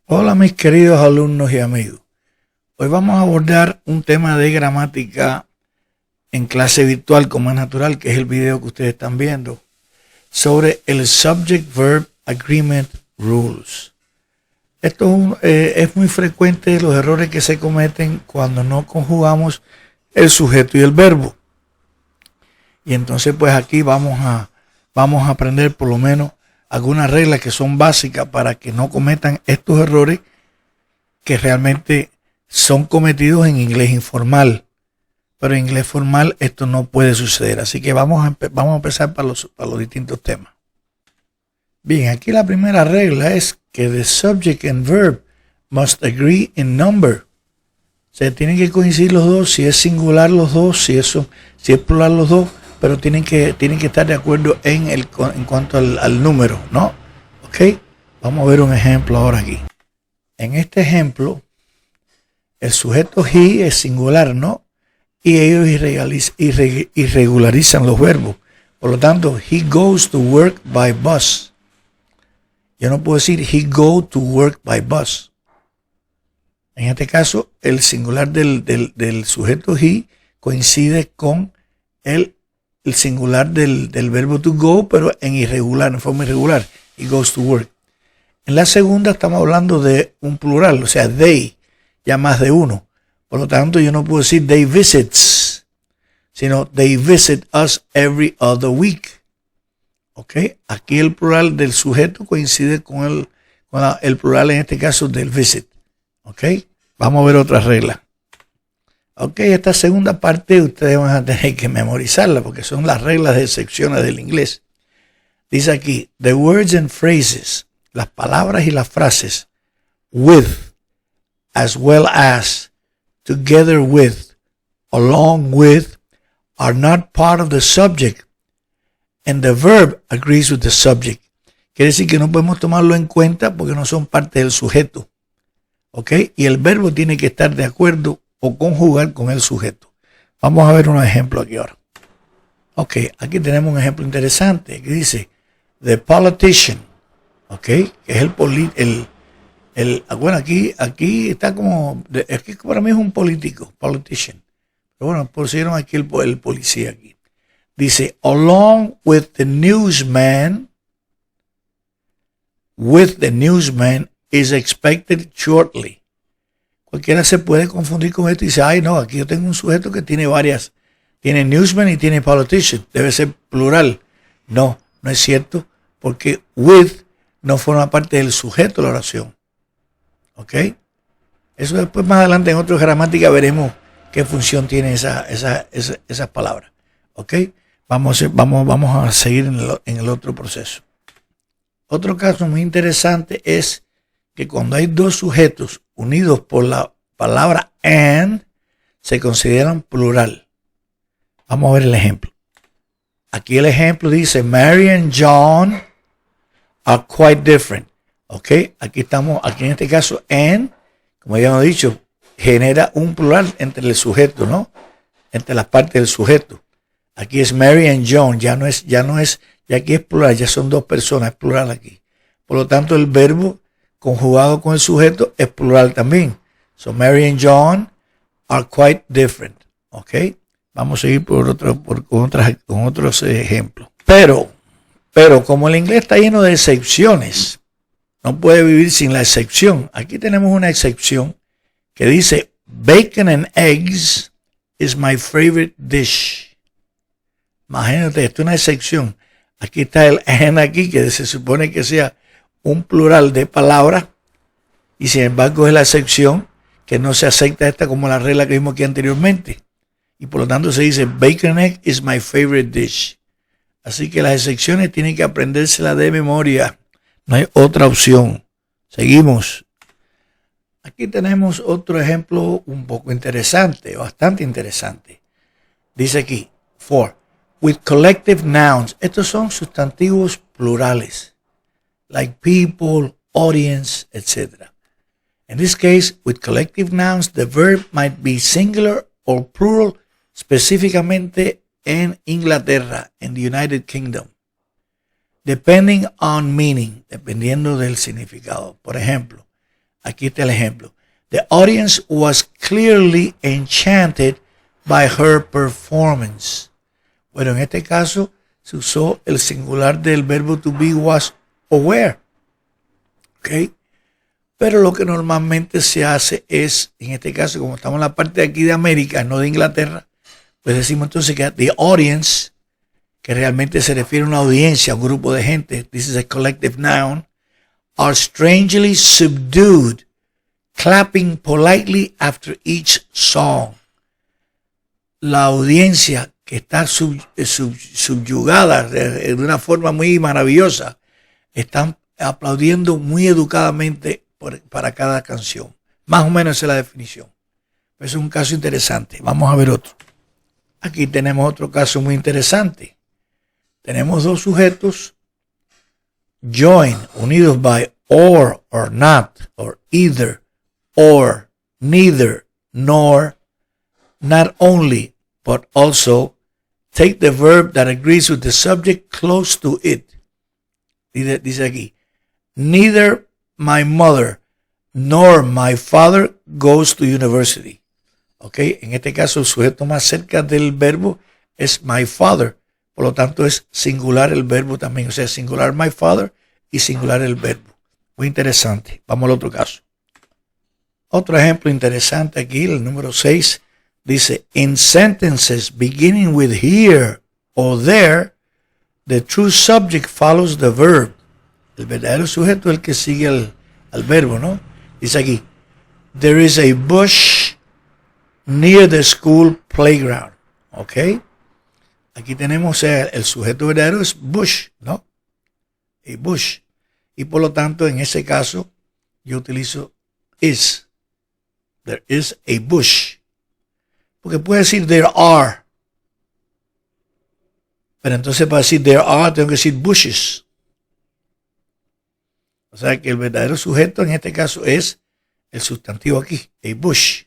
Hola mis queridos alumnos y amigos. Hoy vamos a abordar un tema de gramática en clase virtual como es natural, que es el video que ustedes están viendo, sobre el Subject Verb Agreement Rules. Esto es muy frecuente, los errores que se cometen cuando no conjugamos el sujeto y el verbo. Y entonces pues aquí vamos a aprender por lo menos algunas reglas que son básicas para que no cometan estos errores que realmente son cometidos en inglés informal. Pero en inglés formal esto no puede suceder. Así que vamos a empezar para los distintos temas. Bien, aquí la primera regla es que the subject and verb must agree in number. O sea, tienen que coincidir los dos, si es singular los dos, si es plural los dos, pero tienen que estar de acuerdo en cuanto al número, ¿no? Ok, vamos a ver un ejemplo ahora aquí. En este ejemplo, el sujeto he es singular, ¿no? Y ellos irregularizan los verbos. Por lo tanto, he goes to work by bus. Yo no puedo decir he go to work by bus. En este caso, el singular del sujeto he coincide con el singular del verbo to go, pero en forma irregular. He goes to work. En la segunda estamos hablando de un plural, o sea, they, ya más de uno. Por lo tanto, yo no puedo decir they visits, sino they visit us every other week. ¿Ok? Aquí el plural del sujeto coincide con el plural, en este caso, del visit. ¿Ok? Vamos a ver otra regla. Ok, esta segunda parte ustedes van a tener que memorizarla porque son las reglas de secciones del inglés. Dice aquí, the words and phrases, las palabras y las frases, with, as well as, together with, along with, are not part of the subject, and the verb agrees with the subject. Quiere decir que no podemos tomarlo en cuenta porque no son parte del sujeto. ¿Ok? Y el verbo tiene que estar de acuerdo o conjugar con el sujeto. Vamos a ver un ejemplo aquí ahora. Ok, aquí tenemos un ejemplo interesante que dice, the politician, ok, que es bueno, aquí está como, aquí para mí es un político, politician. Pero bueno, pusieron aquí el policía aquí. Dice, along with the newsman is expected shortly. Cualquiera se puede confundir con esto y dice, ay no, aquí yo tengo un sujeto que tiene tiene newsman y tiene politician, debe ser plural. No, no es cierto, porque with no forma parte del sujeto de la oración. ¿Ok? Eso después más adelante en otra gramática veremos qué función tiene esas palabras. ¿Ok? Vamos a seguir en el otro proceso. Otro caso muy interesante es que cuando hay dos sujetos unidos por la palabra and, se consideran plural. Vamos a ver el ejemplo. Aquí el ejemplo dice, Mary and John are quite different. ¿Ok? Aquí en este caso, and, como ya hemos dicho, genera un plural entre el sujeto, ¿no? Entre las partes del sujeto. Aquí es Mary and John, ya aquí es plural, ya son dos personas, es plural aquí. Por lo tanto, el verbo conjugado con el sujeto es plural también. So Mary and John are quite different. ¿Ok? Vamos a seguir con otros ejemplos. Pero como el inglés está lleno de excepciones, no puede vivir sin la excepción. Aquí tenemos una excepción que dice, bacon and eggs is my favorite dish. Imagínate, esto es una excepción. Aquí está el and aquí, que se supone que sea un plural de palabras, y sin embargo es la excepción que no se acepta esta como la regla que vimos aquí anteriormente. Y por lo tanto se dice, bacon and egg is my favorite dish. Así que las excepciones tienen que aprendérselas de memoria. No hay otra opción. Seguimos. Aquí tenemos otro ejemplo un poco interesante, bastante interesante. Dice aquí, with collective nouns. Estos son sustantivos plurales, like people, audience, etc. In this case, with collective nouns, the verb might be singular or plural, específicamente en Inglaterra, en the United Kingdom, depending on meaning, dependiendo del significado. Por ejemplo, Aquí está el ejemplo. The audience was clearly enchanted by her performance. Bueno, en este caso se usó el singular del verbo to be was aware. ¿Ok? Pero lo que normalmente se hace es, en este caso, como estamos en la parte de aquí de América, no de Inglaterra, pues decimos entonces que the audience, que realmente se refiere a una audiencia, a un grupo de gente, this is a collective noun, are strangely subdued, clapping politely after each song. La audiencia que está subyugada de una forma muy maravillosa, están aplaudiendo muy educadamente para cada canción. Más o menos esa es la definición. Es un caso interesante. Vamos a ver otro. Aquí tenemos otro caso muy interesante. Tenemos dos sujetos join, unidos by or not, or either, or, neither, nor, not only, but also. Take the verb that agrees with the subject close to it. Dice aquí, neither my mother nor my father goes to university. Ok, en este caso el sujeto más cerca del verbo es my father. Por lo tanto es singular el verbo también. O sea, singular my father y singular el verbo. Muy interesante. Vamos al otro caso. Otro ejemplo interesante aquí, el número 6. Dice, in sentences beginning with here or there, the true subject follows the verb. El verdadero sujeto es el que sigue al verbo, ¿no? Dice aquí, there is a bush near the school playground. ¿Ok? Aquí tenemos el sujeto verdadero es bush, ¿no? A bush. Y por lo tanto, en ese caso, yo utilizo is. There is a bush. Porque puede decir there are. Pero entonces para decir there are, tengo que decir bushes. O sea que el verdadero sujeto en este caso es el sustantivo aquí, a bush.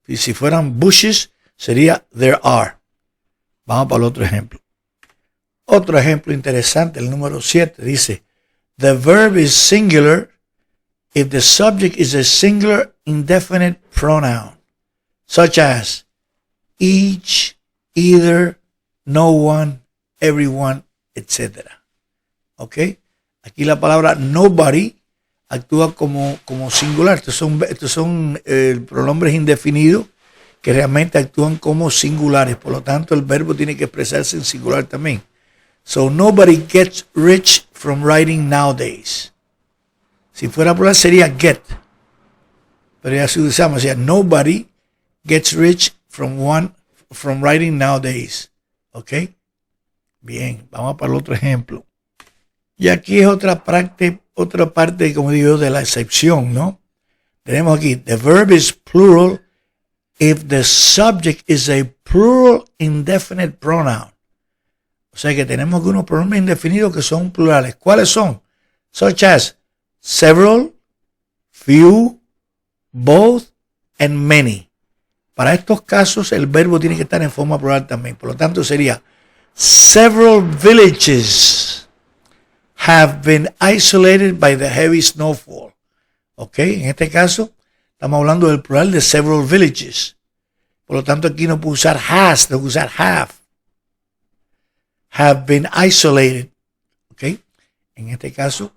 Y si fueran bushes, sería there are. Vamos para el otro ejemplo. Otro ejemplo interesante, el número 7, dice, the verb is singular if the subject is a singular indefinite pronoun, such as each, either, no one, everyone, etc. ¿Ok? Aquí la palabra nobody actúa como singular. Estos son pronombres indefinidos que realmente actúan como singulares. Por lo tanto, el verbo tiene que expresarse en singular también. So, nobody gets rich from writing nowadays. Si fuera plural sería get. Pero ya se usamos, o sea, nobody gets rich from writing nowadays. ¿Ok? Bien, vamos para el otro ejemplo. Y aquí es otra parte, como digo, de la excepción, ¿no? Tenemos aquí, the verb is plural if the subject is a plural indefinite pronoun. O sea que tenemos unos pronombres indefinidos que son plurales. ¿Cuáles son? Such as several, few, both, and many. Para estos casos el verbo tiene que estar en forma plural también. Por lo tanto sería several villages have been isolated by the heavy snowfall. Ok, en este caso estamos hablando del plural de several villages. Por lo tanto aquí no puedo usar has, tengo que usar have. Have been isolated. Ok, en este caso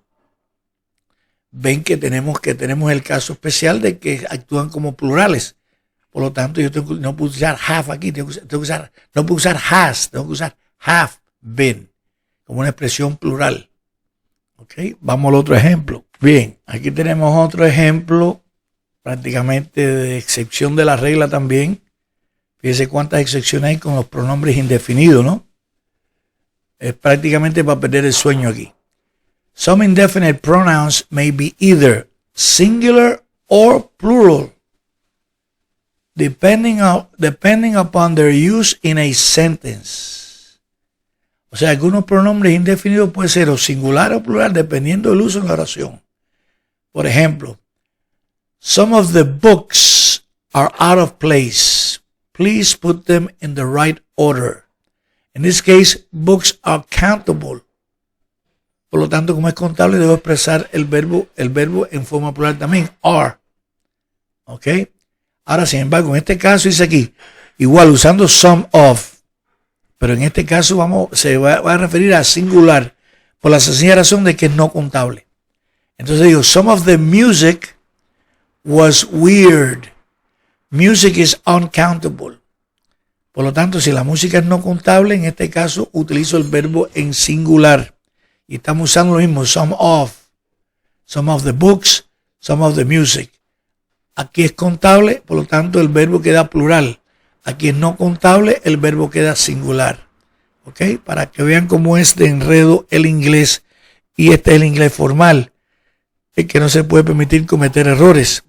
ven que tenemos el caso especial de que actúan como plurales. Por lo tanto, yo no puedo usar have aquí, no puedo usar has, tengo que usar have been, como una expresión plural. Ok, vamos al otro ejemplo. Bien, aquí tenemos otro ejemplo, prácticamente de excepción de la regla también. Fíjense cuántas excepciones hay con los pronombres indefinidos, ¿no? Es prácticamente para perder el sueño aquí. Some indefinite pronouns may be either singular or plural, depending upon their use in a sentence. O sea, algunos pronombres indefinidos pueden ser o singular o plural dependiendo del uso en la oración. Por ejemplo, some of the books are out of place. Please put them in the right order. In this case, books are countable. Por lo tanto, como es contable, debo expresar el verbo en forma plural también, are. ¿Ok? Ahora, sin embargo, en este caso dice aquí, igual usando some of, pero en este caso se va a referir a singular, por la sencilla razón de que es no contable. Entonces digo, some of the music was weird. Music is uncountable. Por lo tanto, si la música es no contable, en este caso utilizo el verbo en singular. Y estamos usando lo mismo, some of the books, some of the music. Aquí es contable, por lo tanto el verbo queda plural. Aquí es no contable, el verbo queda singular. ¿Ok? Para que vean cómo es de enredo el inglés. Y este es el inglés formal. Es que no se puede permitir cometer errores.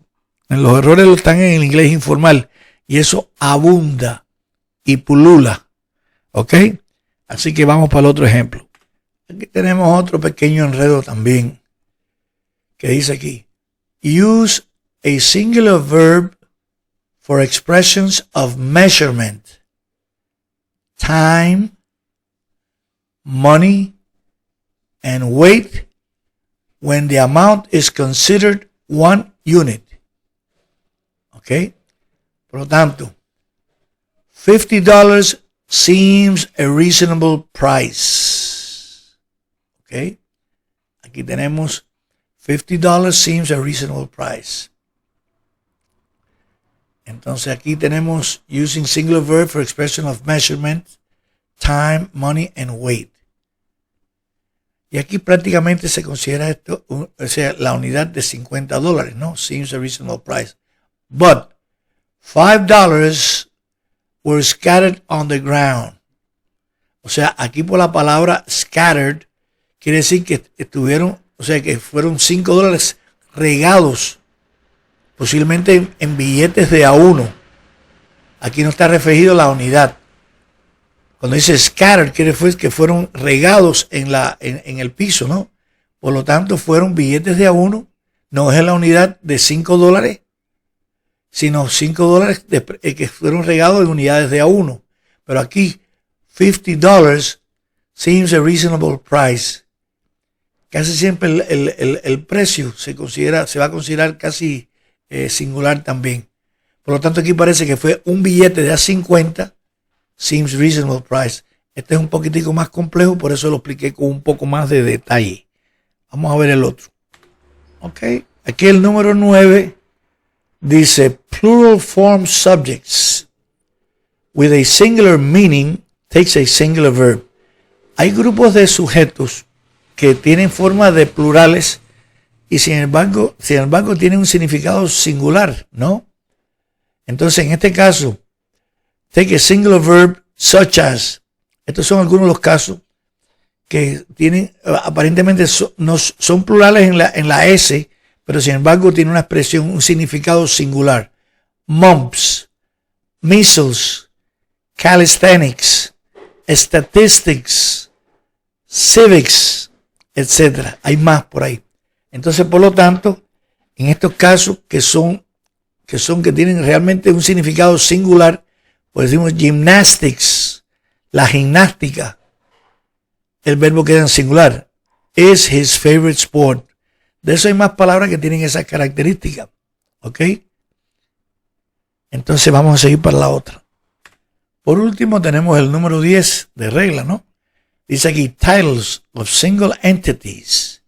Los errores están en el inglés informal. Y eso abunda y pulula. ¿Ok? Así que vamos para el otro ejemplo. Aquí tenemos otro pequeño enredo también. Que dice aquí. Use a singular verb for expressions of measurement. Time, money, and weight when the amount is considered one unit. ¿Ok? Por lo tanto, $50 seems a reasonable price. ¿Ok? Aquí tenemos $50 seems a reasonable price. Entonces aquí tenemos using singular verb for expression of measurement, time, money, and weight. Y aquí prácticamente se considera esto, o sea, la unidad de $50, ¿no? Seems a reasonable price. But $5 were scattered on the ground. O sea, aquí por la palabra scattered, quiere decir que estuvieron, o sea, que fueron $5 regados, posiblemente en billetes de A1. Aquí no está referido la unidad. Cuando dice scattered, quiere decir que fueron regados en el piso, ¿no? Por lo tanto, fueron billetes de A1, no es la unidad de $5, sino $5 que fueron regados en unidades de A1. Pero aquí, $50 seems a reasonable price. Casi siempre el precio se va a considerar casi singular también. Por lo tanto, aquí parece que fue un billete de A50, seems reasonable price. Este es un poquitico más complejo, por eso lo expliqué con un poco más de detalle. Vamos a ver el otro. Ok, aquí el número 9 dice plural form subjects with a singular meaning takes a singular verb. Hay grupos de sujetos que tienen forma de plurales y sin embargo tienen un significado singular, ¿no? Entonces, en este caso, take a singular verb such as. Estos son algunos de los casos que tienen, aparentemente no son plurales en la S, pero sin embargo tienen una expresión, un significado singular. Mumps, measles, calisthenics, statistics, civics, etc. Hay más por ahí. Entonces, por lo tanto, en estos casos que tienen realmente un significado singular, pues decimos gymnastics, la gimnástica, el verbo queda en singular. Is his favorite sport. De eso hay más palabras que tienen esas características. ¿Ok? Entonces vamos a seguir para la otra. Por último tenemos el número 10 de regla, ¿no? Dice aquí, titles of single entities,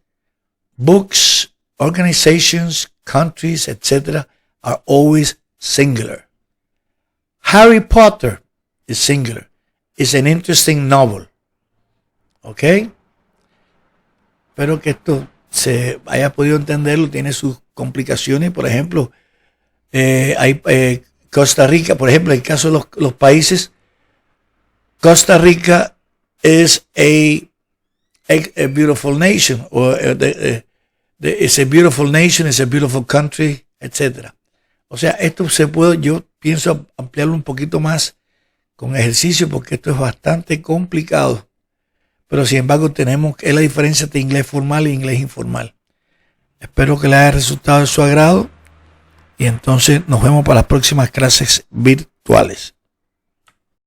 books, organizations, countries, etc. are always singular. Harry Potter is singular. It's an interesting novel. ¿Ok? Espero que esto se haya podido entenderlo. Tiene sus complicaciones. Por ejemplo, hay Costa Rica, por ejemplo, en el caso de los países, Costa Rica is a beautiful nation, or it's a beautiful nation, it's a beautiful country, etc. O sea, esto yo pienso ampliarlo un poquito más con ejercicio porque esto es bastante complicado. Pero sin embargo es la diferencia entre inglés formal e inglés informal. Espero que les haya resultado de su agrado y entonces nos vemos para las próximas clases virtuales.